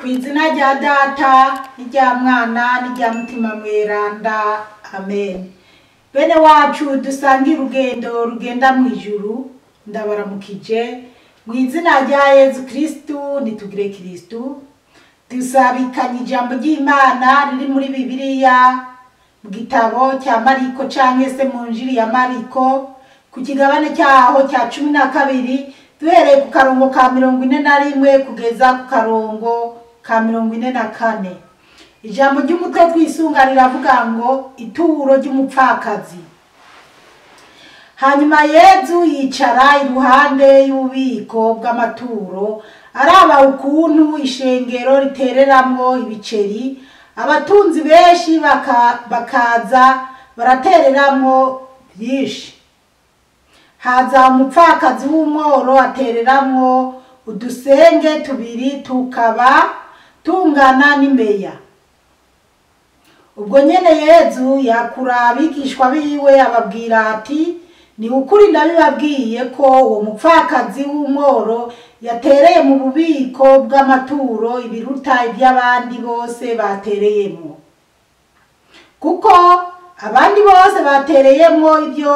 Kw'izina rya Data n'irya Mwana n'irya Mutima Mweranda, amen. Bene wacu dusangiye urugendo rugenda mw'ijuru, ndabaramukije mw'izina rya Yezu Kristu, nitugire Kristu. Dusabikanye ijambo ry'Imana riri muri Bibiliya mu gitabo cya Mariko canke se mu njiri ya Mariko ku kigabane cyaho cya 12 duhereye ku karongo ka 41 kugeza ku karongo ka 44. Ijambo ry'umutwe twisunga riravuga ngo ituro ry'umupfakazi. Hanyuma Yezu yicara iruhande y'ububiko bw'amaturo, araba ukuntu ishengero ritereramwo ibiceri, abatunzi benshi bakaza baratereramwo byinshi. Haza umupfakazi w'umworo atereramwo udusenge tubiri, tukaba tungana n'imeya. Ubwo nyene Yezu yakura abigishwa biwe ababwira ati, ni ukuri ndabibabwiye ko uwo mupfakazi w'umworo yatereye mu bubiko bw'amaturo ibiruta iby'abandi bose batereyemo. Kuko abandi bose batereyemo ibyo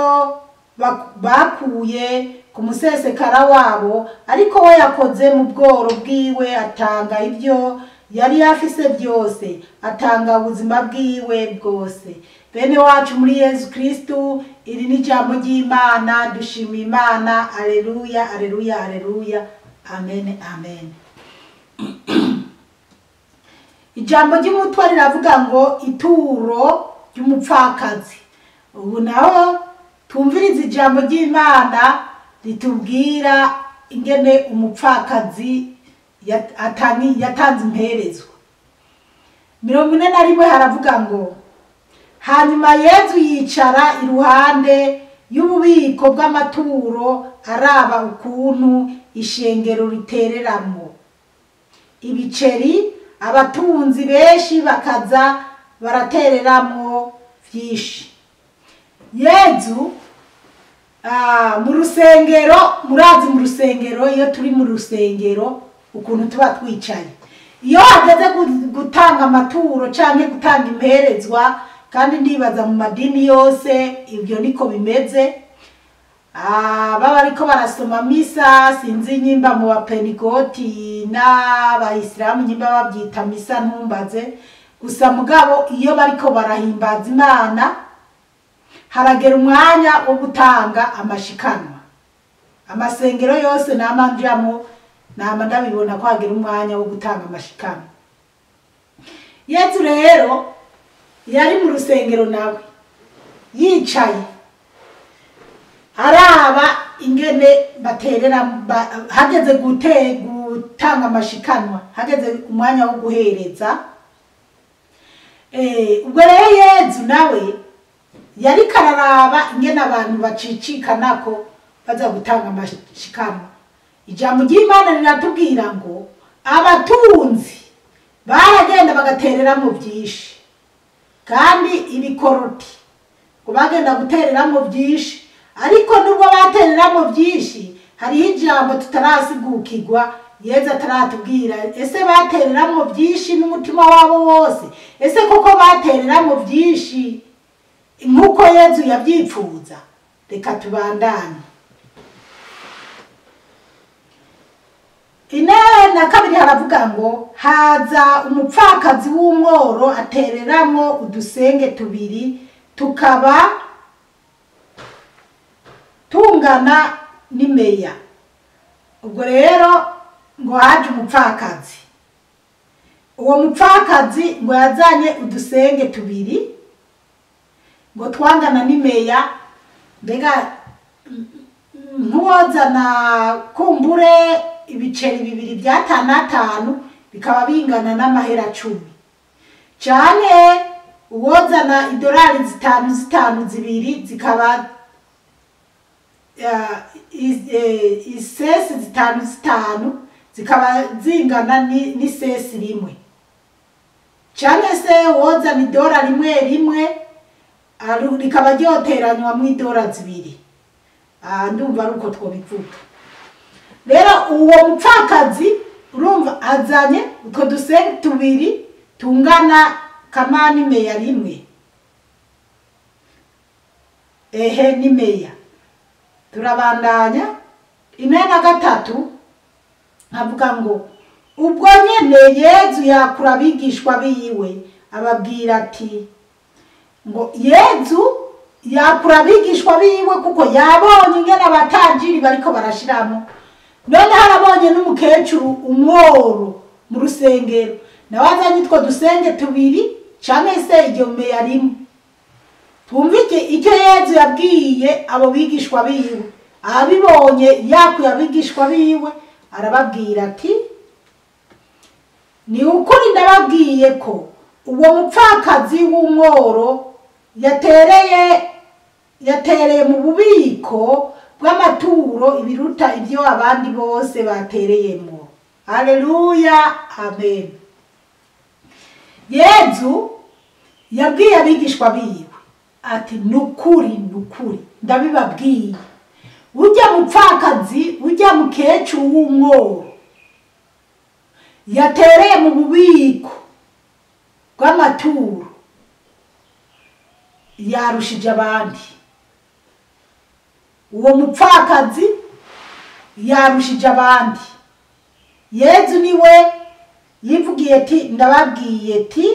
bakuye ku musesekara wabo, ariko we yakoze mu bworo bwiwe, atanga ibyo yari afise byose, atanga ubuzima bwiwe bwose. Bene wacu muri Yezu Kristu, iri ni ijambo ry'Imana, dushima Imana. Aleluya, aleluya, aleluya, amen, amen. Ijambo ry'umutwe riravuga ngo ituro ry'umupfakazi. Ubu naho twumviriza ijambo ry'Imana ritubwira ingene umupfakazi yatanze imperezwa. 41 haravuga ngo, hanyuma Yezu yicara iruhande y'ububiko bw'amaturo, araba ukuntu ishengero ritereramwo ibiceri, abatunzi benshi bakaza baratereramwo vyinshi. Yezu mu rusengero, murazi mu rusengero, iyo turi mu rusengero ukuntu tuba twicaye, iyo hageze gutanga amaturo canke gutanga imperezwa, kandi ndibaza mu madini yose ibyo niko bimeze. Baba ariko barasoma misa, sinzi nyimba mu bapenigoti n'abayisilamu nyimba babyita misa ntumbaze, gusa mugabo iyo bariko barahimbaza Imana haragera umwanya wo gutanga amashikanwa. Amasengero yose namanjamo nama ndabibona ko hagera umwanya wo gutanga amashikanwa. Yezu rero yari mu rusengero nawe yicaye araba ingene baterera, hageze gutanga amashikanwa, hageze umwanya wo guhereza. Ubwo rero Yezu nawe yari kararaba ingene abantu bacicikanako baza gutanga amashikanwa. Ijambo ry'Imana riratubwira ngo abatunzi baragenda bagatereramo byinshi, kandi ibikoroti ngo bagenda gutereramo byinshi. Ariko nubwo batereramo byinshi, hariho ijambo tutarasigukirwa Yezu ataratubwira, ese batereramo byinshi n'umutima wabo wose? Ese koko batereramo byinshi nk'uko Yezu yabyipfuza? Reka tubandanye. 42 haravuga ngo, haza umupfakazi w'umworo atereramo udusenge tubiri, tukaba tungana n'imeya. Ubwo rero ngo haje umupfakazi. Uwo mupfakazi ngo yazanye udusenge tubiri ngo twangana n'imeya. Mbega nkuwozana kumbure ibiceri bibiri bya 5 bikaba bingana n'amahera 10, cyane uwozana idolari 5 zibiri zikaba isesi 5 zikaba zingana n'isesi rimwe, cyane se uwozana idolari rimwe rikaba ryoteranywa mu idolari 2. Ndumva ari uko twobivuga. Rero uwo mupfakazi urumva azanye utwo dusenge tubiri tungana kamani meya rimwe. Ehe ni meya. Turabandanya inena gatatu avuga ngo ubwo nyene Yezu yakura abigishwa biwe ababwira ati ngo Yezu yakura abigishwa biwe kuko yabonye ingene abatanjiri bariko barashiramo. None harabonye n'umukecuru umworo mu rusengero nawe azanye utwo dusenge tubiri canke se iryo meya rimwe. Twumvike icyo Yezu yabwiye abo bigishwa biwe. Abibonye yakuye abigishwa biwe arababwira ati ni ukuri ndababwiye ko uwo mupfakazi w'umworo yatereye mu bubiko bw'amaturo ibiruta ibyo abandi bose batereyemo. Haleluya, amen. Yezu yabwiye abigishwa biwe ati nukuri ndabibabwiye, ujya mupfakazi ujya mukecuru w'umworo yatereye mu bubiko bw'amaturo yarushije abandi. Uwo mupfakazi yarushije abandi. Yezu niwe yivugiye ati ndababwiye ati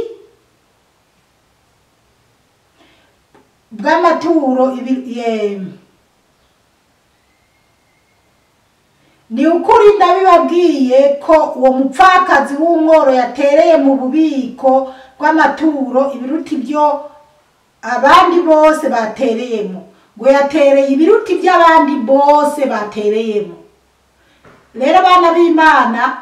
bw'amaturo ni ukuri ndabibabwiye ko uwo mupfakazi w'umworo yatereye mu bubiko bw'amaturo ibiruti byo abandi bose batereyemo. Ngo yatereye ibiruti by'abandi bose batereyemo. Rero abana b'Imana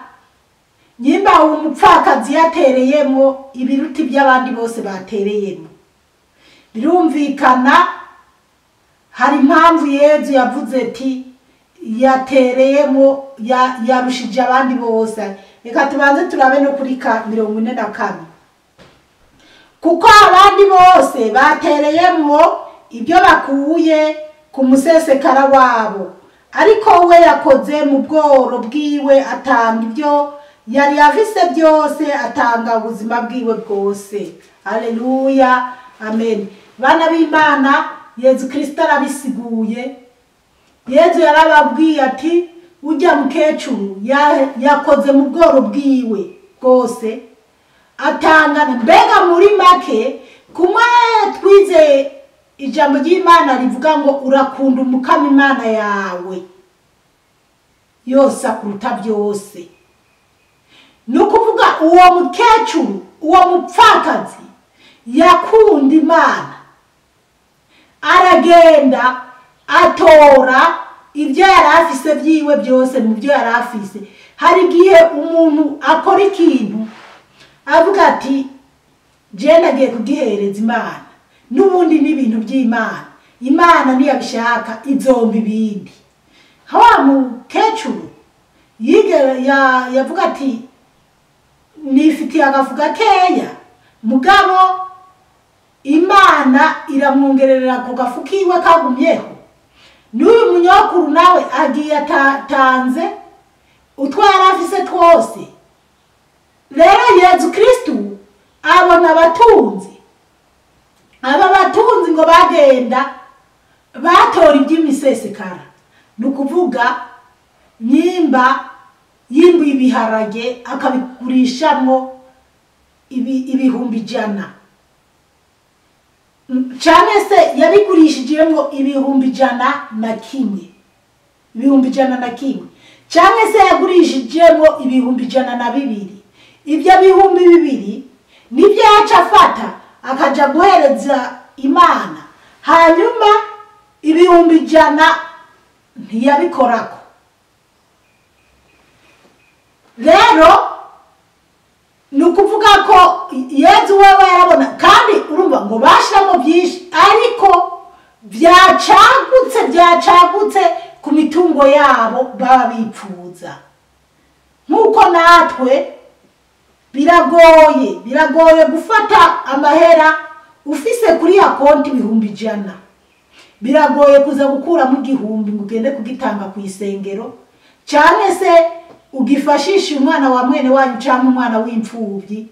nyimba uwo mupfakazi yatereyemo ibiruti by'abandi bose batereyemo, birumvikana hari impamvu Yezu yavuze ati yatereyemo yarushije abandi bose. Reka tubanze turabe no kuri 44. Kuko abandi bose batereyemo ibyo bakuye ku musesekara wabo, ariko we yakoze mu bworo bwiwe atanga ibyo yari afise byose, atanga ubuzima bwiwe bwose. Haleluya, amen. Bana b'Imana, Yezu Kristo arabisiguye. Yezu yarababwiye ati ujya mukecuru yakoze mu bworo bwiwe bwose atangana. Mbega muri make kumwe twize ijambo ry'Imana rivuga ngo urakunda umukama Imana yawe yose akuruta byose. Nukuvuga uwo mukecuru uwo mupfakazi yakunda Imana, aragenda atora ibyo yari afise byiwe byose mu byo yari afise. Hari gihe umuntu akora ikintu avuga ati je nagiye kugihereza Imana, n'ubundi n'ibintu by'Imana, Imana niyabishaka izomba ibindi. Hawa mukecuru yavuga ati nifitiye agafuga keya, mugabo Imana iramwongerera ku gafuka iwe kagumyeho. N'uyu munyokuru nawe agiye atanze utwara afise twose. Rero Yezu Kristo abona abatunzi. Aba batunzi ngo bagenda batora iby'imisesekara. Nukuvuga nyimba yimbu ibiharage akabigurishamo ibihumbi 100. Cyane se yabigurishije ngo ibihumbi 101. Ibihumbi 101. Cyane se yagurishije ngo ibihumbi 102. Ibyo bihumbi 2 nibyo yaca afata akaja guhereza Imana. Hanyuma ibihumbi 100 ntiyabikorako. Rero nukuvuga ko Yezu wewe yarabona, kandi urumva ngo bashiramo byinshi, ariko byacagutse ku mitungo yabo baba bipfuza. Nkuko natwe biragoye gufata amahera ufise kuri ya konti ibihumbi 100. Biragoye kuza gukura mu gihumbi ngugende kugitanga ku isengero, cyane se ugifashisha umwana wa mwene wanyu cyangwa umwana w'imfubyi,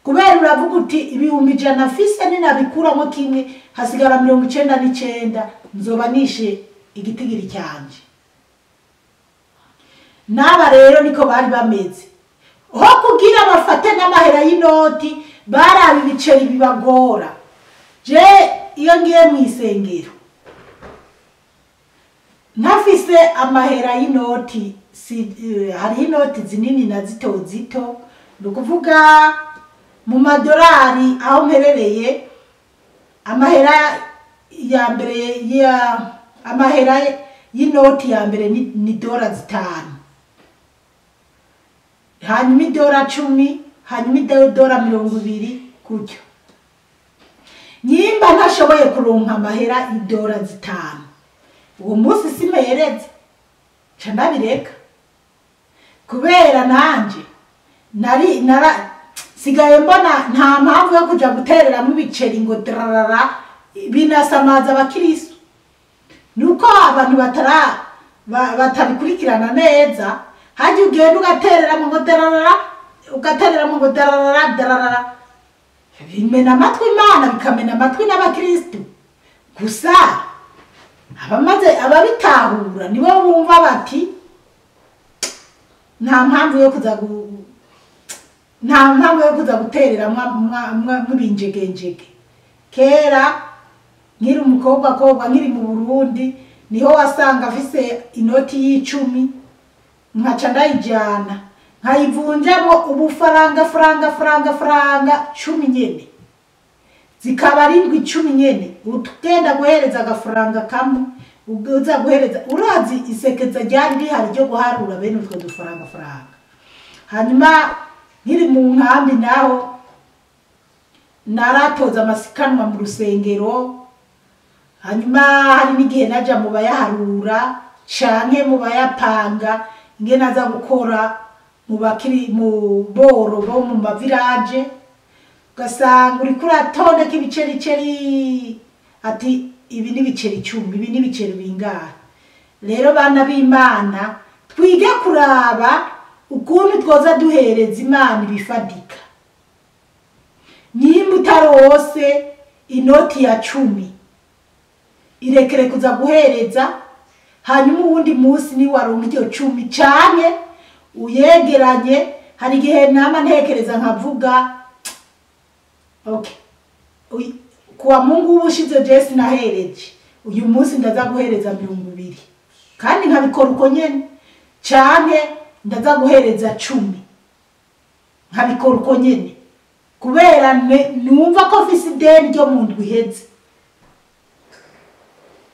kubera uravuga uti ibihumbi 100 afise ninabikuramo kimwe hasigara 99 nzoba nishe igitigiri cyanje. Naba rero niko bari bameze, ho kugira bafate n'amahera y'inoti barabi ibiceri bibagora. Je iyo ngiye mu isengero ntafise amahera y'inoti, hari inoti zinini na zito zito, nukuvuga mu madolari aho mperereye amahera ya mbere amahera y'inoti ya mbere ni $5, hanyuma $10, hanyuma $20 kutyo. Nyimba ntashoboye kuronka amahera $5, uwo munsi simereze ca ndabireka, kubera nanje sigaye mbona nta mpamvu yo kuja guterera mu biceri ngo drarara binasamaza abakristo. Nuko abantu batabikurikirana neza, haje ugenda ugaterera mu drarara, ugaterera mu drarara, bimena amatwi Imana bikamena amatwi n'abakristo. Gusa ababitahura nibo bumva bati nta mpamvu yo kuza guterera mw'ibinjegenjege. Kera nkiri umukobwa nkiri mu Burundi niho wasanga afise inoti y'10 nkaca ndayijana nkayivunjamo ubufaranga faranga 10 nyene, zikaba 10 nyene. Utugenda guhereza agafaranga kamwe uza guhereza, urazi isekeza ryari rihari ryo guharura bene utwo dufaranga. Hanyuma nkiri mu nkambi naho naratoza amasikanwa mu rusengero, hanyuma hari n'igihe naja mu bayaharura canke mu bayapanga, nge naza gukora mu boro bo mu mavirage, ugasanga uriko uratondeka ibiceri ati ibi ni ibiceri 10, ibi ni ibiceri bingahe. Rero bana b'Imana twige kuraba ukuntu twoza duhereza Imana ibifadika. Nimba utarose inoti ya 10 irekere kuza guhereza, hanyuma uwundi munsi ni waronka iryo 10 cyane uyegeranye. Hari igihe nama ntekereza nkavuga okay, kuwa Mungu ubushize Jesse nahereje, uyu munsi ndaza guhereza 200, kandi nkabikora uko nyene, cyane ndaza guhereza 10 nkabikora uko nyene, kubera numva ko mfise ideni ryo mu ndwi iheze.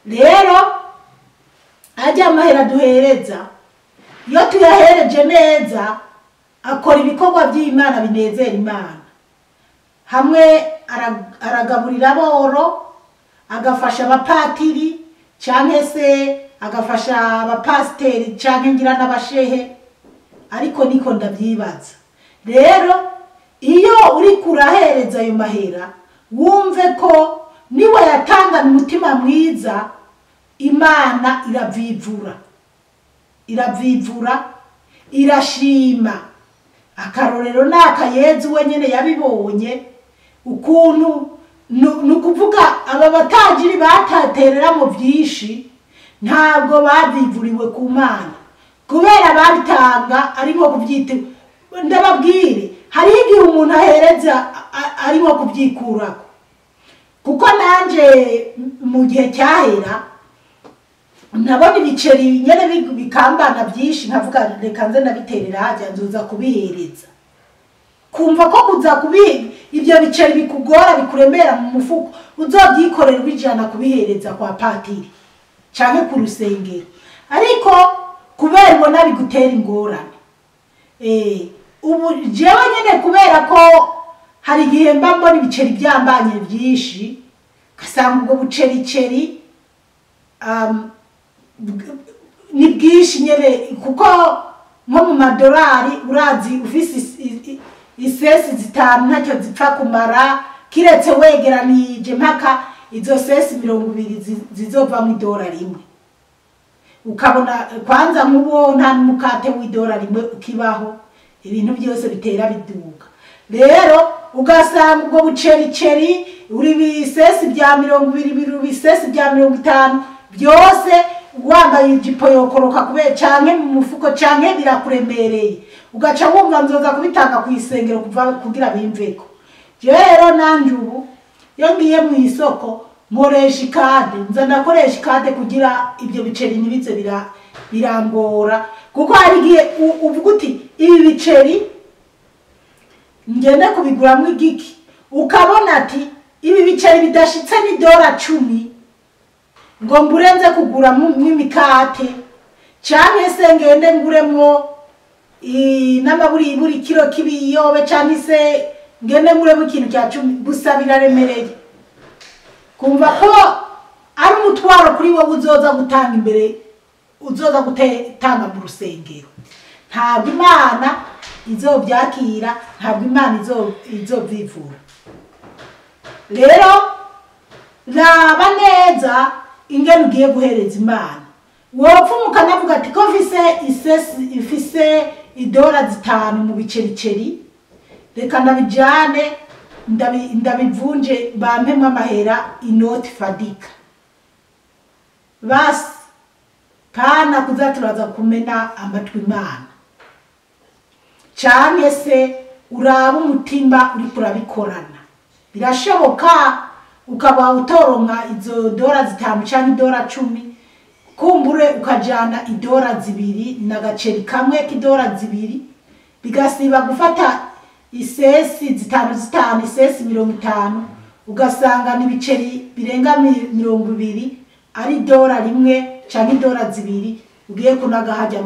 Rero ajya amahera duhereza, iyo tuyahereje neza akora ibikorwa by'Imana binezera Imana. Hamwe aragaburira aboro, agafasha abapatiri canke se agafasha abapasteri canke ngira n'abashehe, ariko niko ndabyibaza. Rero iyo uri kurahereza ayo mahera wumve ko niwe yatanga umutima mwiza, Imana iravivura irashima. Akarorero naka Yezu wenyene yabibonye ukuntu nukuvuga aba batajiri bataterera mu byinshi ntabwo bavivuriwe ku Mana, kubera babitanga arimo kubyita. Ndababwire hari igihe umuntu ahereza arimo kubyikurako, kuko nanje mu gihe cyahera nabona ibiceri nyene bikambana byinshi, nkavuga reka nze nabiterera hajya nzoza kubihereza. Kumva ko kuza ibyo biceri bikugora bikuremera mu mufuko, uzobyikorera ubijana kubihereza kwa patiri canke ku rusengero, ariko kubera ubona bigutera ingorane. Ubu jewe nyene kubera ko hari igihe mba mbona ibiceri byambanye byinshi, gasanga ubwo bucericeri ni bwinshi nyene, kuko nko mu madolari urazi ufise isesi 5 ntacyo zipfa kumara, kiretse wegeranije mpaka izo sesi 20 zizova mu $1. ukabona kwanza nk'uwo nta n'umukate w'idora rimwe ukibaho, ibintu byose bitera biduga. Rero ugasanga ubwo bucericeri uri bisesi bya 20 biri bisesi bya 50 byose wambaye ijipo yokoroka kubera canke mu mufuko canke birakuremereye, ugaca wumva nzoza kubitanga ku isengero kugira bimveko. Rero nanje ubu iyo ngiye mu isoko nkoresha ikade, nza ndakoresha ikade kugira ibyo biceri nibize birangora, kuko hari gihe uvuga uti ibi biceri ngende kubiguramo igiki, ukabona ati ibi biceri bidashitse ni $10 ngo mburenze kuguramo imikate, cyane se ngende nguremo n'amaburi kilo kibiyobe, cyane se ngende nguremo ikintu cya 10 gusa biraremereye. Kumva ko ari umutwaro kuri wowe uzoza gutanga imbere, uzoza gutanga mu rusengero. Ntabwo Imana izobyakira, ntabwo Imana izobyivura. Rero raba neza ingene ugiye guhereza Imana. Wopfumuka navuga ati ko ifise $5 mu bicericeri, reka ndabijane ndabivunje bampemwe amahera inoti fadika. Basi kana kuzaturaza kumena amatwi Imana. Canke se uraba umutima uri kurabikorana. Birashoboka ukaba utoronka izo $5 canke $10, kumbure ukajana $2 n'agaceri kamwe $2, bigasiba gufata isesi 5 isesi 50, ugasanga n'ibiceri birenga 20 ari $1 canke $2 ugiye kunaga hajya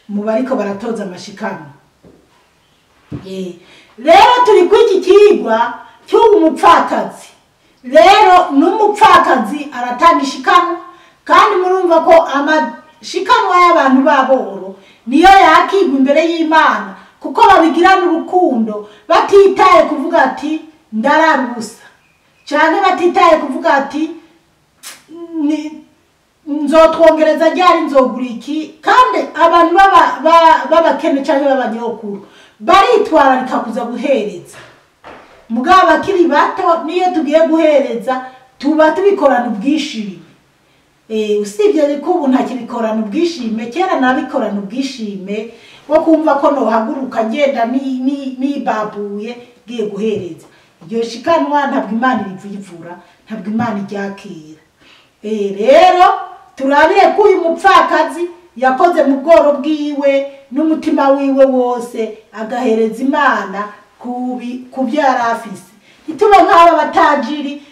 mu bariko baratoza amashikano. Rero turi kwiki kigwa cy'umupfakazi. Rero n'umupfakazi aratanga ishikano, kandi murumva ko amashikano y'abantu baboro niyo yakigwa imbere y'Imana, kuko babigirana urukundo batitaye kuvuga ati ndararusa, cyane batitaye kuvuga ati nzotwongereza ryari nzogura iki. Kandi abantu babakene cyane b'abanyokuru baritwararika kuza guhereza. Mugabo bakiri bato niyo tugiye guhereza tuba tubikorana ubwishime. Usibye ko ubu ntakibikorana ubwishime, kera nabikorana ubwishime wo kumva ko no haguruka ngenda ni babuye giye guhereza. Iryo shikanwa ntabwo Imana irivura, ntabwo Imana iryakira. Rero turabire ko uyu mupfakazi yakoze mu bworo bwiwe n'umutima wiwe wose, agahereza Imana kubyara afise. Ituba nk'aba batajiri,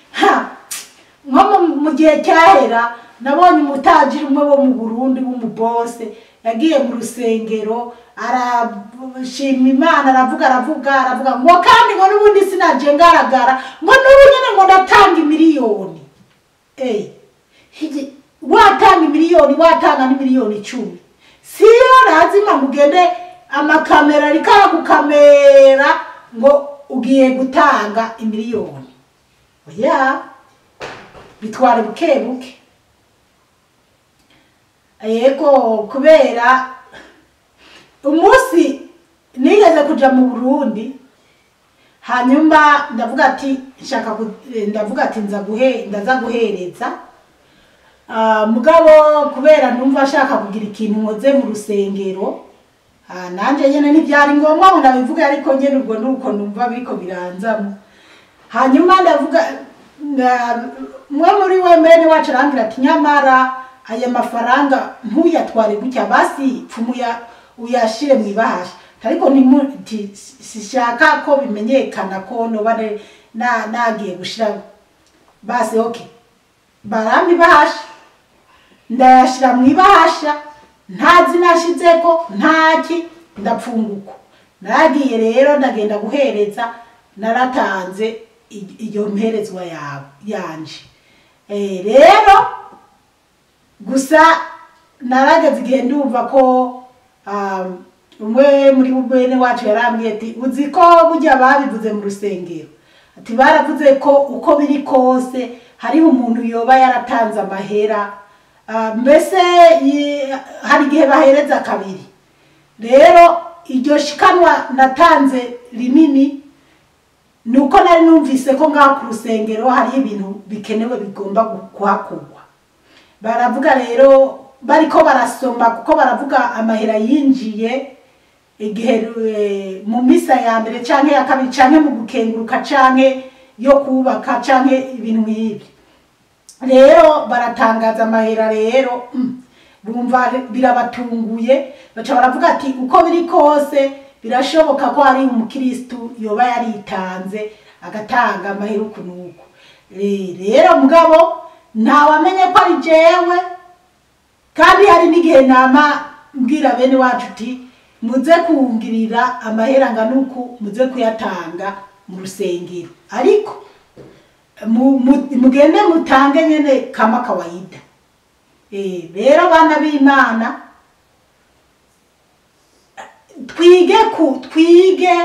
nko mu gihe cyahera nabonye umutajiri umwe wo mu Burundi w'umubose yagiye mu rusengero arashima Imana, aravuga ngo kandi ngo n'ubundi sinaje ngaragara ngo n'ubunyene ngo ndatanga miliyoni. Watanga miliyoni, watanga ni miliyoni 10. Siyo lazima mugende amakamera rikagukamera ngo ugiye gutanga imiliyoni. Oya, bitwara bukebuke. Yego kubera umunsi nigeze kuja mu Burundi, hanyuma ndavuga ati ndaza guhereza. Mugabo kubera numva ashaka kugira ikintu nkoze mu rusengero, nanje nyene ntibyari ngombwa ngo ndabivuga, ariko nyene ubwo nuko numva biko biranzamo. Hanyuma ndavuga mwe muri wemene wacu arangira ati nyamara aya mafaranga ntuyatware gutya, basi pfumuya uyashire mu ibahasha. Ariko nti sishaka ko bimenyekana ko no bane nagiye gushira. Basi okay, barambi bahasha ndayashira mu ibahasha, ntazi nashizeko ntaki, ndapfunguko. Naragiye rero ndagenda guhereza, naratanze iyo mperezwa yanje. Rero gusa narageze igihe ndumva ko umwe muri bene wacu yarambwiye ati uzi ko burya babivuze mu rusengero, ati baravuze ko uko biri kose hari umuntu yoba yaratanze amahera mbese hari igihe bahereza kabiri. Rero iryo shikanwa natanze rinini nuko nari numvise ko ngaho ku rusengero hari ibintu bikenewe bigomba kuhakorwa. Baravuga rero bariko barasoma kuko baravuga amahera yinjiye igihe mu misa ya mbere canke ya kabiri canke mu gukenguruka canke yo kubaka canke ibintu nk'ibi. Rero baratangaza amahera rero bumva birabatunguye baca baravuga ati uko biri kose birashoboka ko hari umukristo yoba yaritanze agatanga amahera ukunuko. Rero mugabo ntawamenye ko ari jewe, kandi hari n'igihe nama mbwira bene wacu uti muze kungirira amahera nganuku muze kuyatanga mu rusengero, ariko mugende mutange nyene kama kawaida. Rero bana b'Imana twige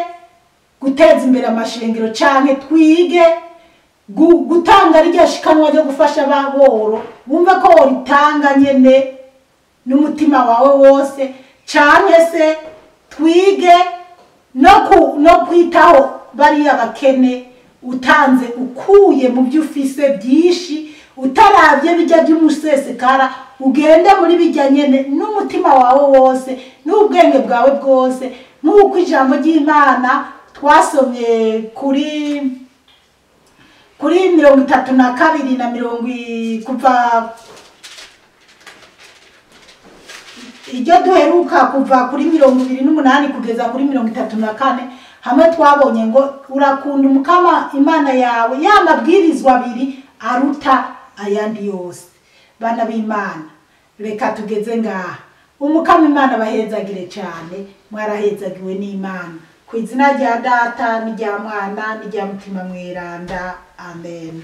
guteza imbere amashengero canke twige gutanga rya shikanwa ryo gufasha ababoro, wumva ko woritanga nyene n'umutima wawe wose, canke se twige no kwitaho bariya bakene utanze ukuye mu byo ufise byinshi, utaravye bijya by'umusesekara, ugende muri bijya nyene n'umutima wawe wose n'ubwenge bwawe bwose, nk'uko ijambo ry'Imana twasomye kuri 32 na 20 kuva iryo duheruka kuva kuri 28 kugeza kuri 34, hamwe twabonye ngo urakunda umukama Imana yawe, yamabwirizwa abiri aruta ayandi yose. Bana b'Imana reka tugeze ngaha, umukama Imana bahezagire cyane, mwarahezagiwe n'Imana, ku izina rya Data n'irya Mwana n'irya Mutima Mweranda, amen.